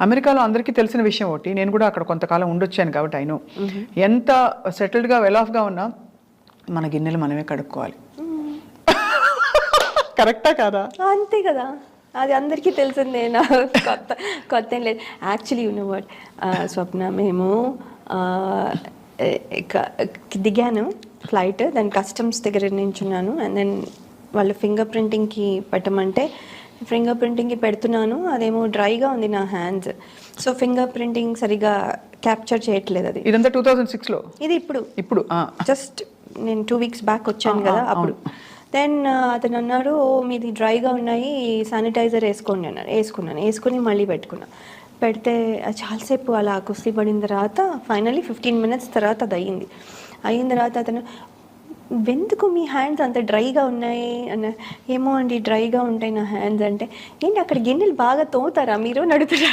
అమెరికాలో అందరికీ తెలిసిన విషయం ఒకటి, నేను కూడా అక్కడ కొంతకాలం ఉండొచ్చాను కాబట్టి అయినో, ఎంత సెటిల్డ్గా వెల్ ఆఫ్గా ఉన్నా మన గిన్నెలు మనమే కడుక్కోవాలి. కరెక్టా కాదా? అంతే కదా, అది అందరికీ తెలిసిందే. నా కొత్త కొత్త ఏం లేదు. యాక్చువల్లీ యు నో వాట్ స్వప్న, మేము దిగాను ఫ్లైట్, దాని కస్టమ్స్ దగ్గర నించున్నాను. అండ్ దెన్ వాళ్ళు ఫింగర్ ప్రింటింగ్కి పెట్టమంటే ఫింగర్ ప్రింటింగ్కి పెడుతున్నాను, అదేమో డ్రైగా ఉంది నా హ్యాండ్స్. సో ఫింగర్ ప్రింటింగ్ సరిగా క్యాప్చర్ చేయట్లేదు. అది ఇదంతా 2006లో, ఇది ఇప్పుడు జస్ట్ నేను 2 weeks బ్యాక్ వచ్చాను కదా అప్పుడు. దెన్ అతను అన్నాడు, మీది డ్రైగా ఉన్నాయి, శానిటైజర్ వేసుకోండి అన్నాడు. వేసుకుని మళ్ళీ పెడితే చాలాసేపు అలా కుస్తీ పడిన తర్వాత ఫైనల్లీ 15 minutes తర్వాత అది అయిన తర్వాత అతను, ఎందుకు మీ హ్యాండ్స్ అంత డ్రైగా ఉన్నాయి అన్న. ఏమో అండి డ్రైగా ఉంటాయి నా హ్యాండ్స్ అంటే, ఏంటి అక్కడ గిన్నెలు బాగా తోముతారా మీరు నడుపుతారా?